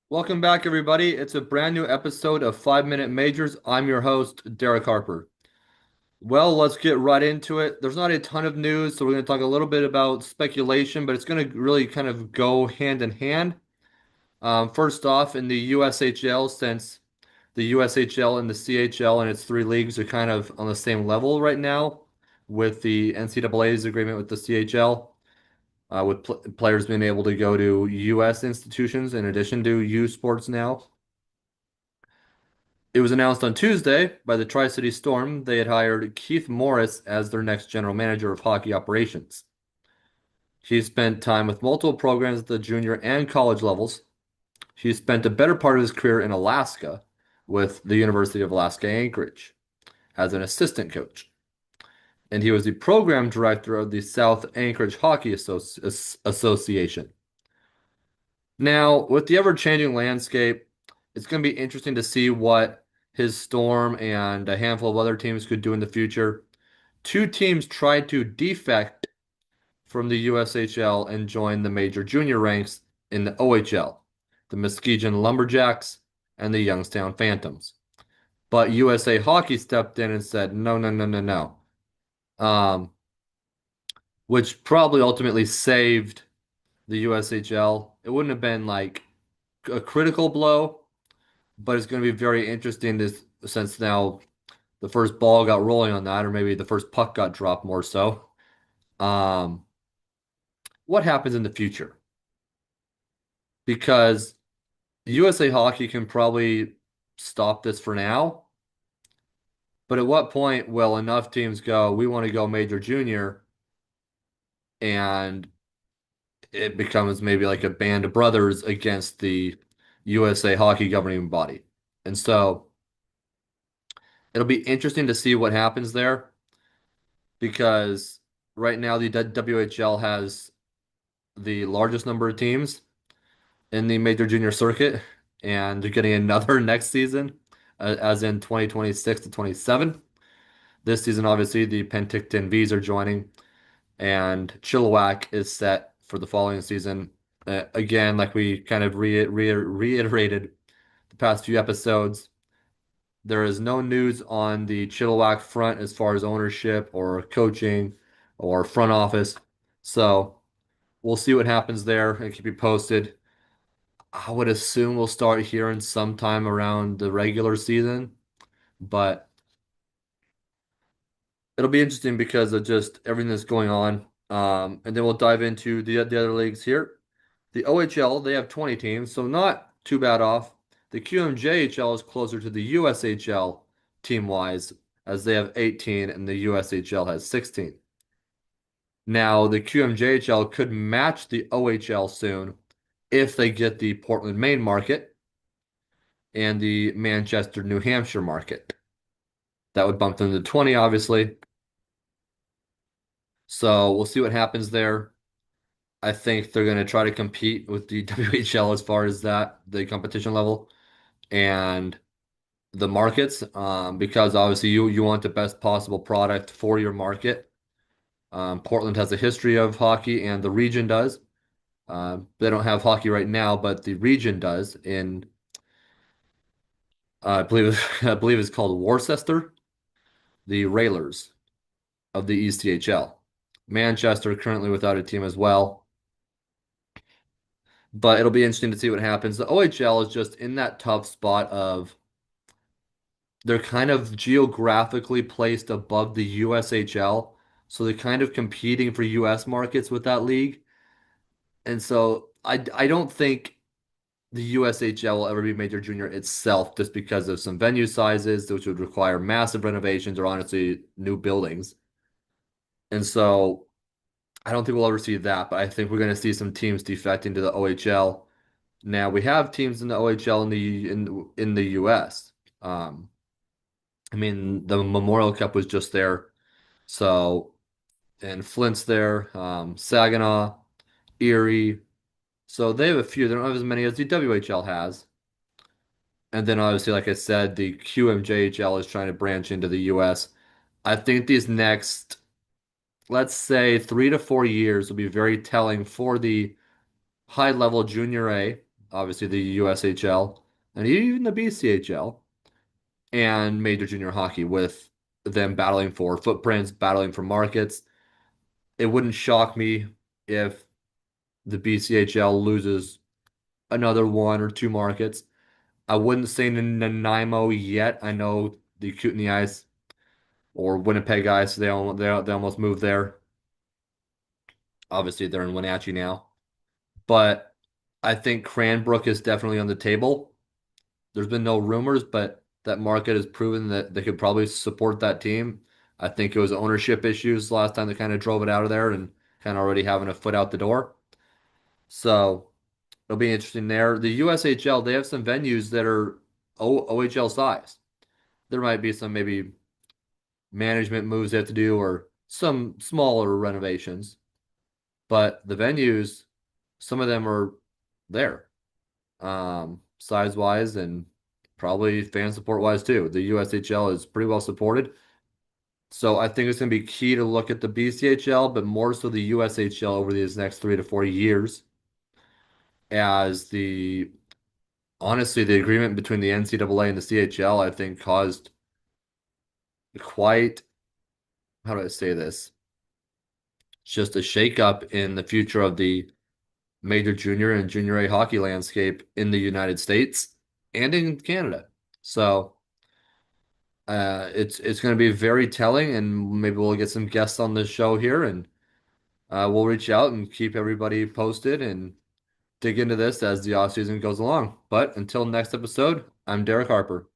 Welcome back, everybody. It's a brand new episode of 5 Minute Majors. I'm your host, Derek Harper. Well, let's get right into it. There's not a ton of news, so we're going to talk a little bit about speculation, but it's going to really kind of go hand in hand. First off, in the USHL, since the USHL and the CHL and its three leagues are kind of on the same level right now with the NCAA's agreement with the CHL, with players being able to go to US institutions in addition to U Sports now. It was announced on Tuesday by the Tri-City Storm they had hired Keith Morris as their next general manager of hockey operations. He spent time with multiple programs at the junior and college levels. He spent a better part of his career in Alaska with the University of Alaska Anchorage as an assistant coach. And he was the program director of the South Anchorage Hockey Association. Now, with the ever-changing landscape, it's going to be interesting to see what his Storm and a handful of other teams could do in the future. Two teams tried to defect from the USHL and join the major junior ranks in the OHL, the Muskegon Lumberjacks and the Youngstown Phantoms. But USA Hockey stepped in and said, no, no, no, no, no. Um, which probably ultimately saved the USHL. It wouldn't have been like a critical blow, but it's going to be very interesting to, since now the first ball got rolling on that, or maybe the first puck got dropped more so. Um, what happens in the future? Because USA Hockey can probably stop this for now, but at what point will enough teams go, we want to go major junior, and it becomes maybe like a band of brothers against the USA Hockey governing body? And so it'll be interesting to see what happens there because right now the WHL has the largest number of teams in the major junior circuit, and they're getting another next season, as in 2026 to 27. This season, obviously, the Penticton Vs are joining, and Chilliwack is set for the following season. Again, like we kind of reiterated the past few episodes, there is no news on the Chilliwack front as far as ownership or coaching or front office. So we'll see what happens there and keep you posted. I would assume we'll start hearing sometime around the regular season, but it'll be interesting because of just everything that's going on. And then we'll dive into the other leagues here. The OHL, they have 20 teams, so not too bad off. The QMJHL is closer to the USHL team-wise, as they have 18 and the USHL has 16. Now, the QMJHL could match the OHL soon if they get the Portland, Maine market and the Manchester, New Hampshire market. That would bump them to 20, obviously. So we'll see what happens there. I think they're going to try to compete with the WHL as far as that, the competition level and the markets, because obviously you want the best possible product for your market. Portland has a history of hockey, and the region does. They don't have hockey right now, but the region does. In I believe I believe it's called Worcester, the Railers of the ECHL. Manchester currently without a team as well, but it'll be interesting to see what happens. The OHL is just in that tough spot of they're kind of geographically placed above the USHL, so they're kind of competing for US markets with that league. And so I don't think the USHL will ever be major junior itself just because of some venue sizes, which would require massive renovations or honestly new buildings. And so I don't think we'll ever see that, but I think we're going to see some teams defecting to the OHL. Now we have teams in the OHL in the US. I mean, the Memorial Cup was just there, so and Flint's there, Saginaw, Erie. So they have a few. They don't have as many as the WHL has. And then obviously, like I said, the QMJHL is trying to branch into the US. I think these next, let's say, 3 to 4 years will be very telling for the high level junior A obviously the USHL, and even the BCHL and Major Junior Hockey with them battling for footprints, battling for markets. It wouldn't shock me if the BCHL loses another one or two markets. I wouldn't say Nanaimo yet. I know the Kootenai Ice or Winnipeg Ice, they almost moved there. Obviously, they're in Wenatchee now. But I think Cranbrook is definitely on the table. There's been no rumors, but that market has proven that they could probably support that team. I think it was ownership issues last time that kind of drove it out of there and kind of already having a foot out the door. So it'll be interesting there. The USHL, they have some venues that are OHL size. There might be some maybe management moves they have to do or some smaller renovations, but the venues, some of them are there, size wise and probably fan support wise too. The USHL is pretty well supported. So I think it's going to be key to look at the BCHL, but more so the USHL over these next 3 to 4 years as honestly, the agreement between the NCAA and the CHL, I think, caused quite, how do I say this? Just a shakeup in the future of the major junior and junior A hockey landscape in the United States and in Canada. So it's going to be very telling, and maybe we'll get some guests on the show here, and we'll reach out and keep everybody posted and dig into this as the off season goes along. But until next episode, I'm Derek Harper.